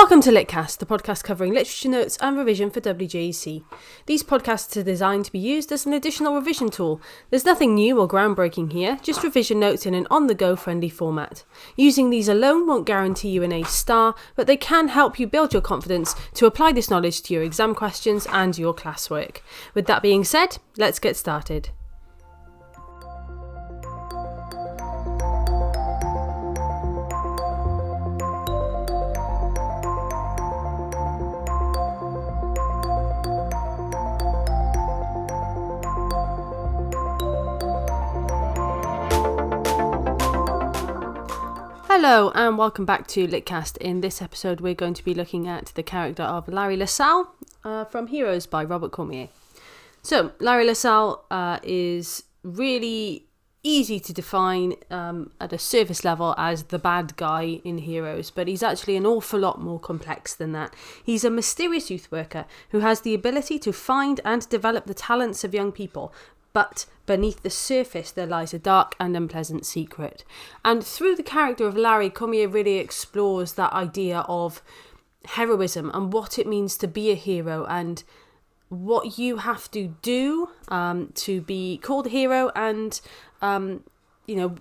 Welcome to Litcast, the podcast covering literature notes and revision for GCSE. These podcasts are designed to be used as an additional revision tool. There's nothing new or groundbreaking here, just revision notes in an on-the-go friendly format. Using these alone won't guarantee you an A star, but they can help you build your confidence to apply this knowledge to your exam questions and your classwork. With that being said, let's get started. Hello and welcome back to Litcast. In this episode we're going to be looking at the character of Larry LaSalle from Heroes by Robert Cormier. So Larry LaSalle is really easy to define at a surface level as the bad guy in Heroes, but he's actually an awful lot more complex than that. He's a mysterious youth worker who has the ability to find and develop the talents of young people, but beneath the surface there lies a dark and unpleasant secret. And through the character of Larry, Cormier really explores that idea of heroism and what it means to be a hero and what you have to do to be called a hero, and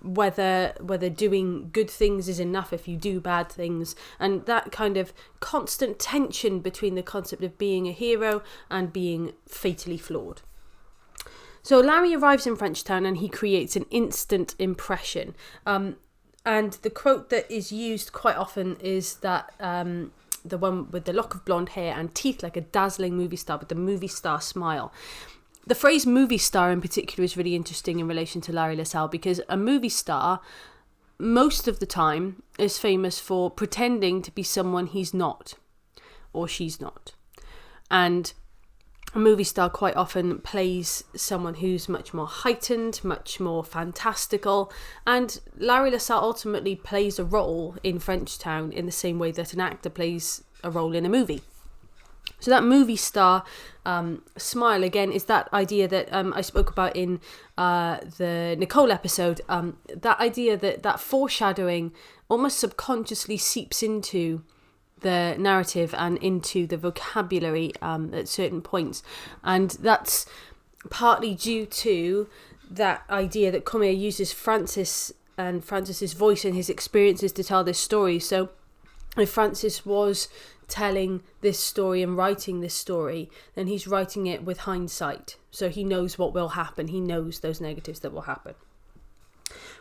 whether doing good things is enough if you do bad things, and that kind of constant tension between the concept of being a hero and being fatally flawed. So Larry arrives in Frenchtown and he creates an instant impression. And the quote that is used quite often is that the one with the lock of blonde hair and teeth like a dazzling movie star with the movie star smile. The phrase movie star in particular is really interesting in relation to Larry LaSalle, because a movie star most of the time is famous for pretending to be someone he's not or she's not. And a movie star quite often plays someone who's much more heightened, much more fantastical, and Larry LaSalle ultimately plays a role in Frenchtown in the same way that an actor plays a role in a movie. So that movie star smile, again, is that idea that I spoke about in the Nicole episode, that idea that foreshadowing almost subconsciously seeps into the narrative and into the vocabulary at certain points, and that's partly due to that idea that Cormier uses Francis and Francis's voice and his experiences to tell this story. So if Francis was telling this story and writing this story, then he's writing it with hindsight, so he knows what will happen, he knows those negatives that will happen.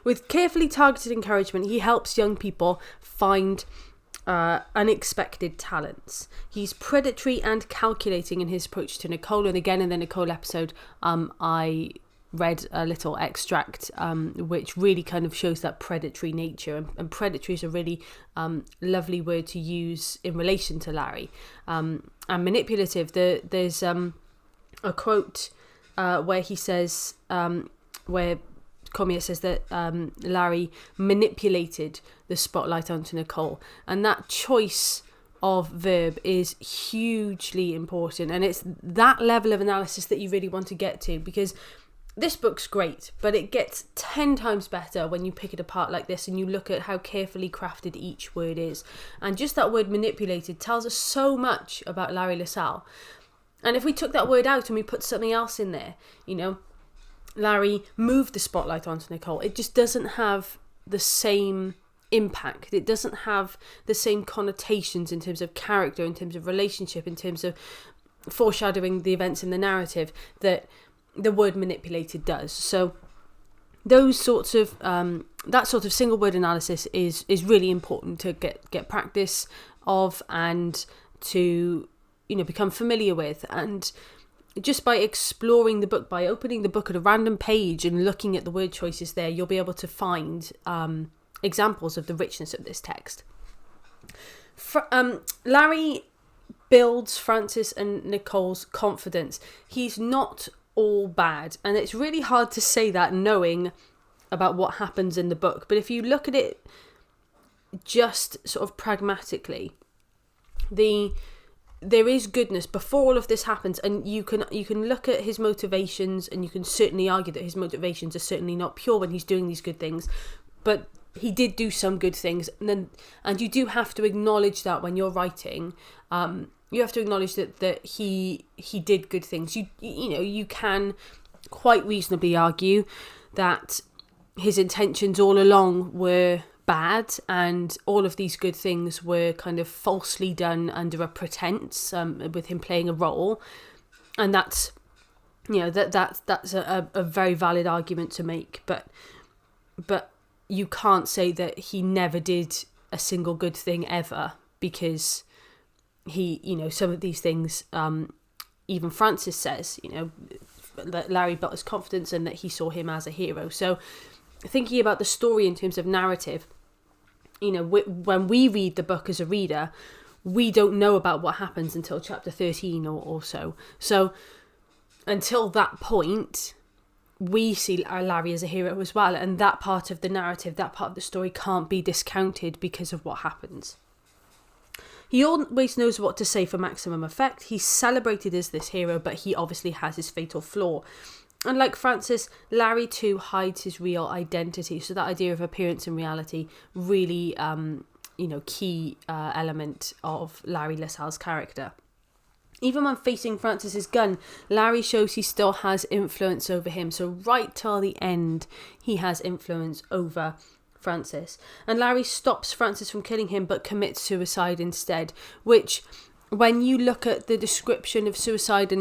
With carefully targeted encouragement, he helps young people find unexpected talents. He's predatory and calculating in his approach to Nicole, and again in the Nicole episode I read a little extract which really kind of shows that predatory nature, and predatory is a really lovely word to use in relation to Larry, and manipulative. There's a quote where he says where Cormier says that Larry manipulated the spotlight onto Nicole, and that choice of verb is hugely important, and it's that level of analysis that you really want to get to, because this book's great, but it gets 10 times better when you pick it apart like this and you look at how carefully crafted each word is. And just that word manipulated tells us so much about Larry LaSalle. And if we took that word out and we put something else in there, Larry moved the spotlight onto Nicole, it just doesn't have the same impact. It doesn't have the same connotations in terms of character, in terms of relationship, in terms of foreshadowing the events in the narrative that the word manipulated does. So those sorts of that sort of single word analysis is really important to get practice of and to become familiar with. And just by exploring the book, by opening the book at a random page and looking at the word choices there, you'll be able to find examples of the richness of this text. Larry builds Francis and Nicole's confidence. He's not all bad, and it's really hard to say that knowing about what happens in the book, but if you look at it just sort of pragmatically, there is goodness before all of this happens, and you can look at his motivations, and you can certainly argue that his motivations are certainly not pure when he's doing these good things, but he did do some good things, and you do have to acknowledge that when you're writing. You have to acknowledge that he did good things. You can quite reasonably argue that his intentions all along were bad, and all of these good things were kind of falsely done under a pretense, with him playing a role, and that's a very valid argument to make. But you can't say that he never did a single good thing ever, because some of these things, even Francis says, that Larry built his confidence and that he saw him as a hero. So thinking about the story in terms of narrative, when we read the book as a reader, we don't know about what happens until chapter 13 or so. So until that point, we see Larry as a hero as well. And that part of the narrative, that part of the story can't be discounted because of what happens. He always knows what to say for maximum effect. He's celebrated as this hero, but he obviously has his fatal flaw. And like Francis, Larry too hides his real identity. So that idea of appearance and reality, really, key element of Larry LaSalle's character. Even when facing Francis's gun, Larry shows he still has influence over him. So right till the end, he has influence over Francis. And Larry stops Francis from killing him, but commits suicide instead, which, when you look at the description of suicide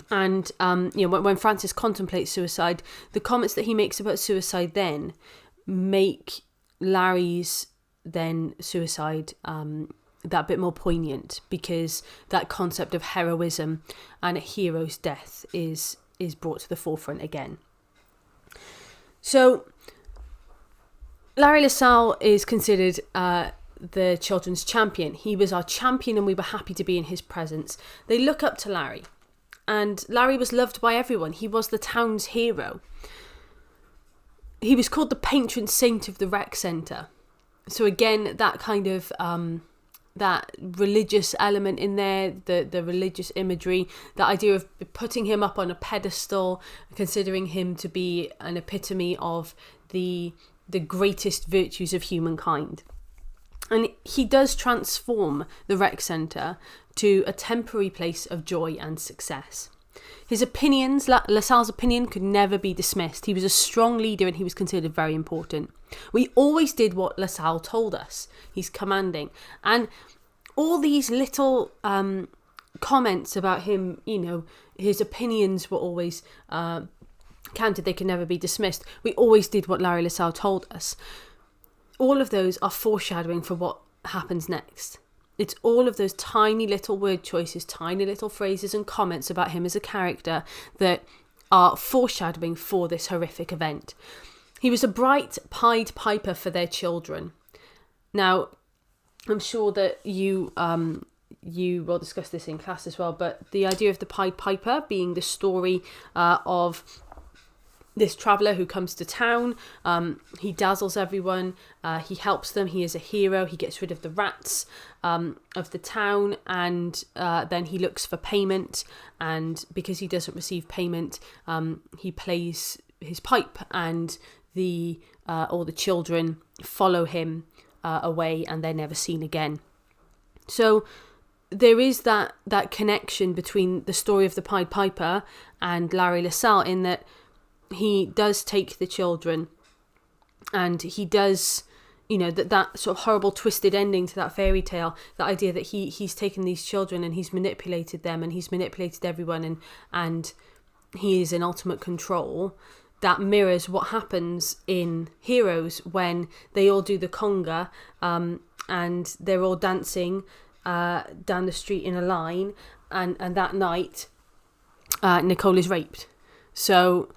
and when Francis contemplates suicide, the comments that he makes about suicide then make Larry's then suicide that bit more poignant, because that concept of heroism and a hero's death is brought to the forefront again. So Larry LaSalle is considered the children's champion. He was our champion, and we were happy to be in his presence. They look up to Larry, and Larry was loved by everyone. He was the town's hero. He was called the patron saint of the rec centre. So again, that kind of that religious element in there, the religious imagery, the idea of putting him up on a pedestal, considering him to be an epitome of the greatest virtues of humankind. And he does transform the rec centre to a temporary place of joy and success. His opinions, LaSalle's opinion, could never be dismissed. He was a strong leader, and he was considered very important. We always did what LaSalle told us. He's commanding. And all these little comments about him, his opinions were always counted. They could never be dismissed. We always did what Larry LaSalle told us. All of those are foreshadowing for what happens next. It's all of those tiny little word choices, tiny little phrases and comments about him as a character that are foreshadowing for this horrific event. He was a bright Pied Piper for their children. Now, I'm sure that you will discuss this in class as well, but the idea of the Pied Piper being the story of this traveller who comes to town, he dazzles everyone, he helps them, he is a hero, he gets rid of the rats of the town, and then he looks for payment, and because he doesn't receive payment, he plays his pipe, and all the children follow him away, and they're never seen again. So there is that connection between the story of the Pied Piper and Larry LaSalle, in that he does take the children, and he does, that sort of horrible twisted ending to that fairy tale, the idea that he's taken these children and he's manipulated them and he's manipulated everyone, and he is in ultimate control. That mirrors what happens in Heroes when they all do the conga, and they're all dancing down the street in a line, and that night Nicole is raped. So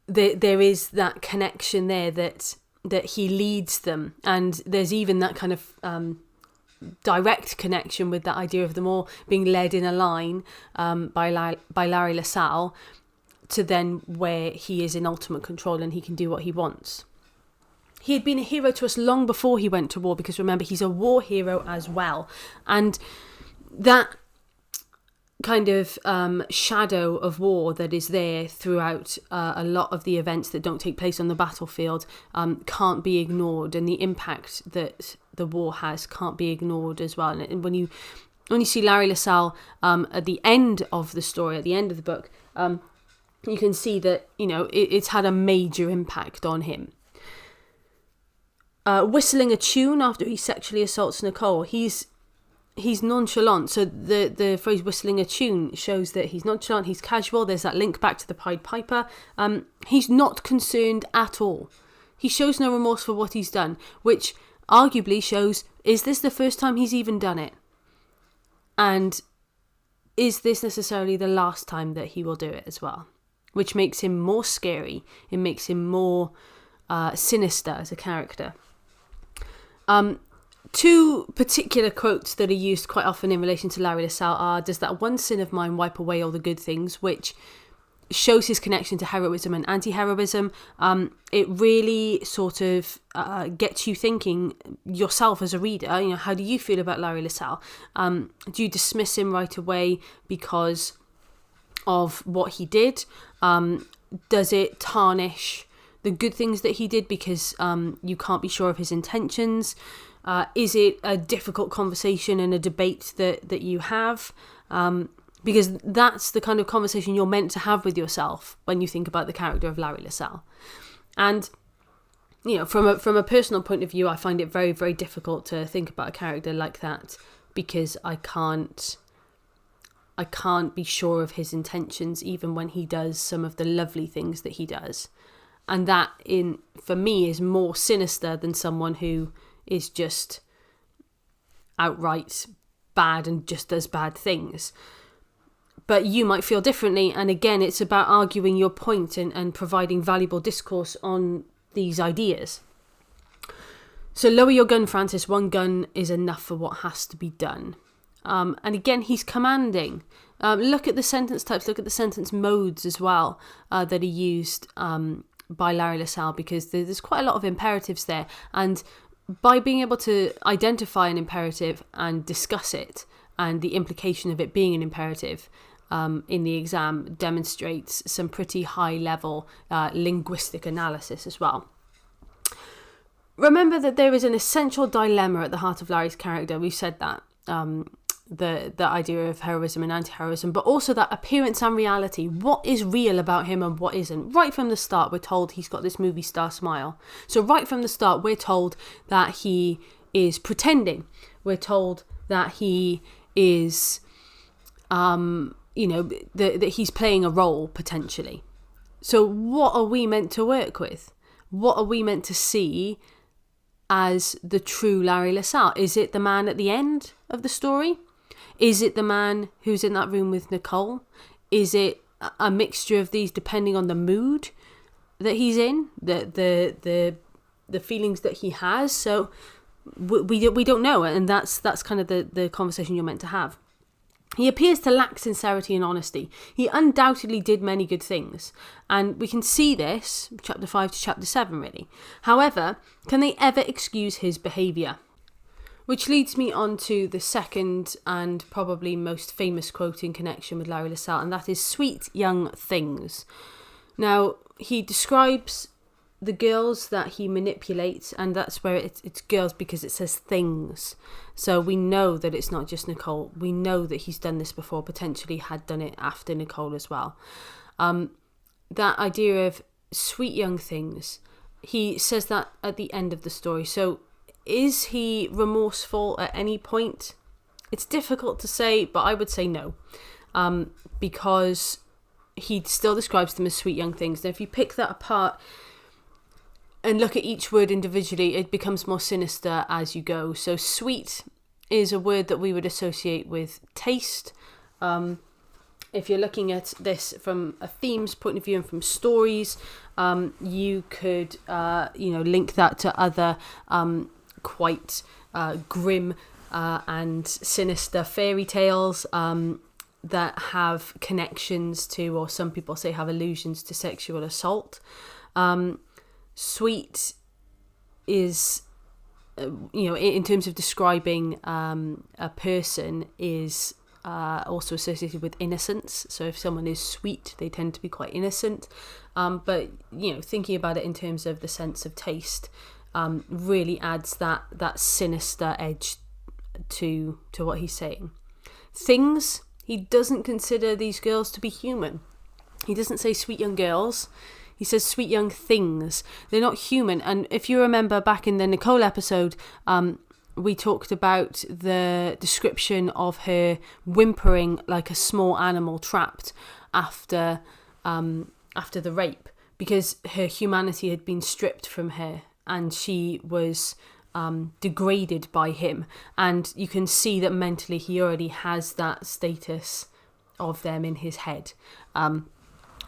there is that connection there that he leads them, and there's even that kind of direct connection with that idea of them all being led in a line by Larry LaSalle to then where he is in ultimate control and he can do what he wants. He had been a hero to us long before he went to war, because remember, he's a war hero as well, and that kind of shadow of war that is there throughout a lot of the events that don't take place on the battlefield can't be ignored, and the impact that the war has can't be ignored as well. And when you see Larry LaSalle at the end of the story, at the end of the book, you can see that, you know, it's had a major impact on him. Whistling a tune after he sexually assaults Nicole, he's nonchalant. So the phrase whistling a tune shows that he's nonchalant, he's casual. There's that link back to the Pied Piper. He's not concerned at all. He shows no remorse for what he's done, which arguably shows, is this the first time he's even done it? And is this necessarily the last time that he will do it as well? Which makes him more scary. It makes him more sinister as a character. Two particular quotes that are used quite often in relation to Larry LaSalle are, "Does that one sin of mine wipe away all the good things?" which shows his connection to heroism and anti-heroism. It really sort of gets you thinking yourself as a reader. You know, how do you feel about Larry LaSalle? Do you dismiss him right away because of what he did? Does it tarnish the good things that he did because you can't be sure of his intentions? Is it a difficult conversation and a debate that you have? Because that's the kind of conversation you're meant to have with yourself when you think about the character of Larry LaSalle. And, you know, from a personal point of view, I find it very, very difficult to think about a character like that, because I can't be sure of his intentions even when he does some of the lovely things that he does. And that, for me, is more sinister than someone who is just outright bad and just does bad things. But you might feel differently, and again, it's about arguing your point and providing valuable discourse on these ideas. So lower your gun, Francis. One gun is enough for what has to be done. And again, he's commanding. Look at the sentence types, look at the sentence modes as well that are used by Larry LaSalle, because there's quite a lot of imperatives there. And by being able to identify an imperative and discuss it, and the implication of it being an imperative in the exam demonstrates some pretty high level linguistic analysis as well. Remember that there is an essential dilemma at the heart of Larry's character. We've said that. The idea of heroism and anti-heroism, but also that appearance and reality. What is real about him and what isn't? Right from the start, we're told he's got this movie star smile. So right from the start, we're told that he is pretending. We're told that he is, that he's playing a role potentially. So what are we meant to work with? What are we meant to see as the true Larry LaSalle? Is it the man at the end of the story? Is it the man who's in that room with Nicole? Is it a mixture of these, depending on the mood that he's in, the feelings that he has? So we don't know, and that's kind of the conversation you're meant to have. He appears to lack sincerity and honesty. He undoubtedly did many good things, and we can see this chapter 5 to chapter 7 really. However, can they ever excuse his behaviour? Which leads me on to the second and probably most famous quote in connection with Larry LaSalle, and that is "sweet young things." Now, he describes the girls that he manipulates, and that's where it's girls because it says things. So we know that it's not just Nicole. We know that he's done this before, potentially had done it after Nicole as well. That idea of sweet young things, he says that at the end of the story. So is he remorseful at any point? It's difficult to say, but I would say no, because he still describes them as sweet young things. Now, if you pick that apart and look at each word individually, it becomes more sinister as you go. So sweet is a word that we would associate with taste. If you're looking at this from a themes point of view and from stories, you could link that to other quite grim and sinister fairy tales that have connections to, or some people say have allusions to, sexual assault. Sweet is, in terms of describing a person, is also associated with innocence. So if someone is sweet, they tend to be quite innocent. But, thinking about it in terms of the sense of taste, really adds that sinister edge to what he's saying. Things, he doesn't consider these girls to be human. He doesn't say sweet young girls. He says sweet young things. They're not human. And if you remember back in the Nicole episode, we talked about the description of her whimpering like a small animal trapped after the rape, because her humanity had been stripped from her and she was degraded by him. And you can see that mentally he already has that status of them in his head.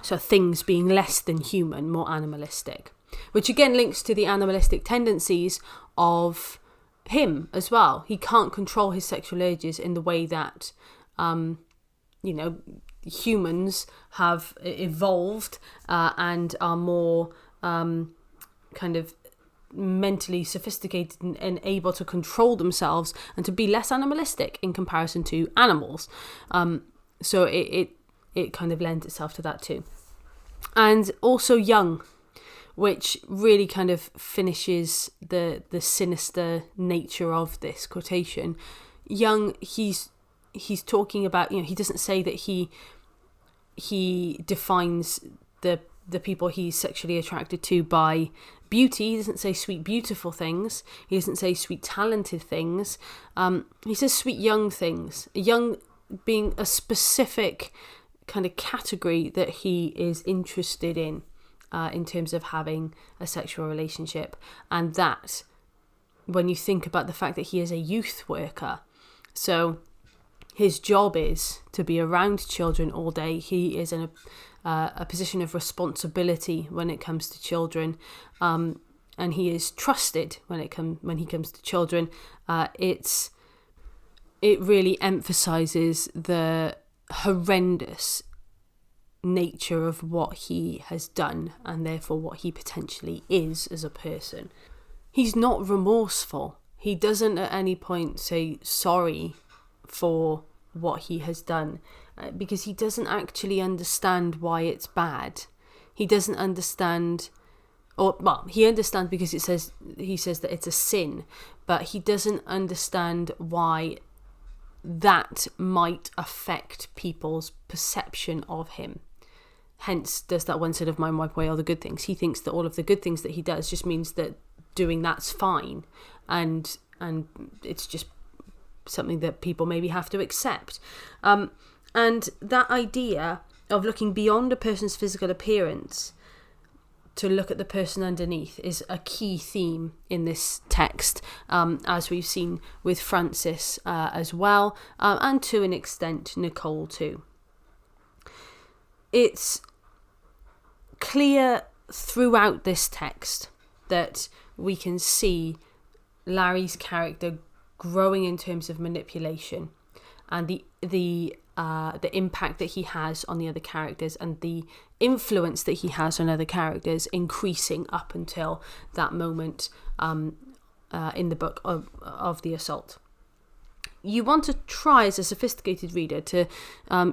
So things being less than human, more animalistic, which again links to the animalistic tendencies of him as well. He can't control his sexual urges in the way that, humans have evolved and are more kind of mentally sophisticated and able to control themselves and to be less animalistic in comparison to animals. So it kind of lends itself to that too. And also young, which really kind of finishes the sinister nature of this quotation. Young, he's talking about, he doesn't say that he defines the people he's sexually attracted to by beauty. He doesn't say sweet, beautiful things. He doesn't say sweet, talented things. He says sweet, young things. Young being a specific kind of category that he is interested in terms of having a sexual relationship. And that, when you think about the fact that he is a youth worker, so his job is to be around children all day. He is in a position of responsibility when it comes to children, and he is trusted when he comes to children. It really emphasizes the horrendous nature of what he has done and therefore what he potentially is as a person. He's not remorseful. He doesn't at any point say sorry for what he has done, because he doesn't actually understand why it's bad. He doesn't understand, he understands because he says that it's a sin, but he doesn't understand why that might affect people's perception of him. Hence, does that one side of mind wipe away all the good things? He thinks that all of the good things that he does just means that doing that's fine, and it's just something that people maybe have to accept. And that idea of looking beyond a person's physical appearance to look at the person underneath is a key theme in this text, as we've seen with Francis as well, and to an extent Nicole too. It's clear throughout this text that we can see Larry's character growing in terms of manipulation and the impact that he has on the other characters and the influence that he has on other characters increasing up until that moment in the book of the assault. You want to try as a sophisticated reader to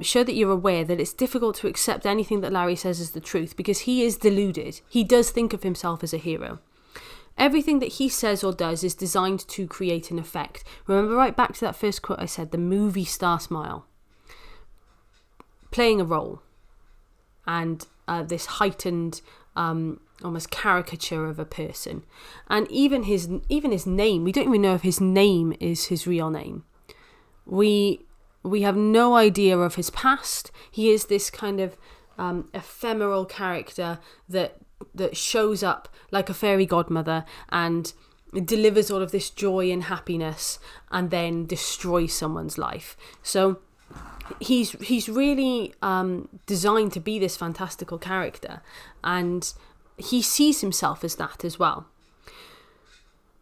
show that you're aware that it's difficult to accept anything that Larry says as the truth, because he is deluded. He does think of himself as a hero. Everything that he says or does is designed to create an effect. Remember right back to that first quote I said, the movie star smile. Playing a role. And this heightened almost caricature of a person. And even his name, we don't even know if his name is his real name. We have no idea of his past. He is this kind of ephemeral character that shows up like a fairy godmother and delivers all of this joy and happiness and then destroys someone's life. So he's really designed to be this fantastical character, and he sees himself as that as well.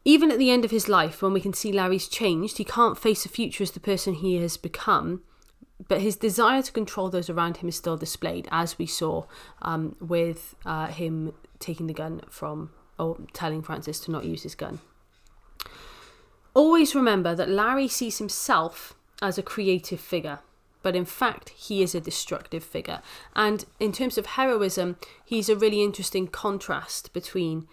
Even at the end of his life, when we can see Larry's changed, he can't face the future as the person he has become, but his desire to control those around him is still displayed, as we saw with him taking the gun or telling Francis to not use his gun. Always remember that Larry sees himself as a creative figure. but in fact he is a destructive figure. And in terms of heroism, he's a really interesting contrast between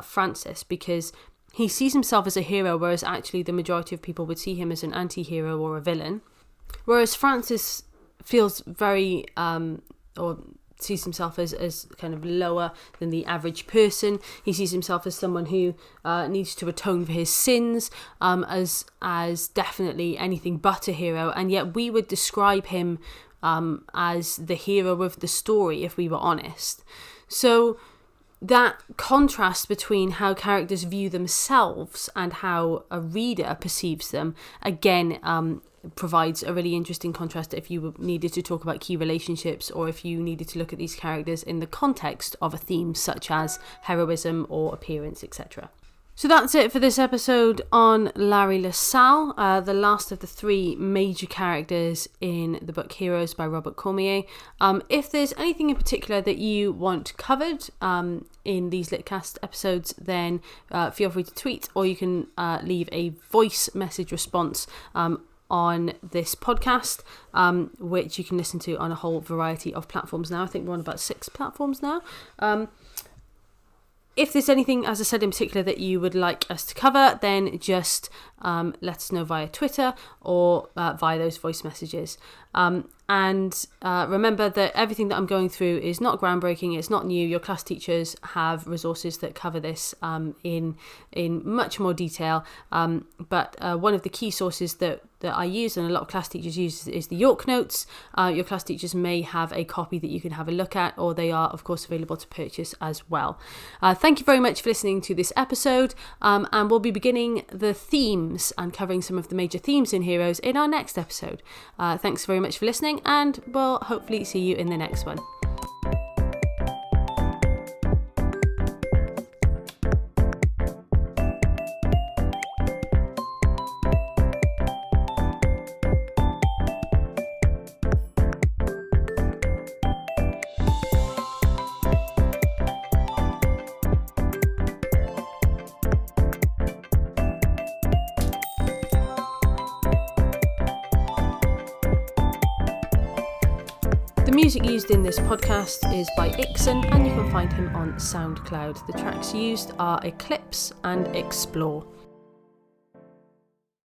Francis, because he sees himself as a hero, whereas actually the majority of people would see him as an anti-hero or a villain. Whereas Francis feels very, or sees himself as kind of lower than the average person. He sees himself as someone who needs to atone for his sins, as definitely anything but a hero. And yet we would describe him as the hero of the story if we were honest. So that contrast between how characters view themselves and how a reader perceives them, again, provides a really interesting contrast if you needed to talk about key relationships, or if you needed to look at these characters in the context of a theme such as heroism or appearance, etc. So that's it for this episode on Larry LaSalle, the last of the 3 major characters in the book Heroes by Robert Cormier. If there's anything in particular that you want covered in these Litcast episodes, then feel free to tweet, or you can leave a voice message response on this podcast, which you can listen to on a whole variety of platforms now. I think we're on about 6 platforms now. If there's anything, as I said, in particular that you would like us to cover, then just let us know via Twitter or via those voice messages. And remember that everything that I'm going through is not groundbreaking, it's not new. Your class teachers have resources that cover this in much more detail. But one of the key sources that I use, and a lot of class teachers use, is the York Notes. Your class teachers may have a copy that you can have a look at, or they are, of course, available to purchase as well. Thank you very much for listening to this episode, and we'll be beginning the themes and covering some of the major themes in Heroes in our next episode. Thanks very much for listening, and we'll hopefully see you in the next one. The music used in this podcast is by Ixon, and you can find him on SoundCloud. The tracks used are Eclipse and Explore.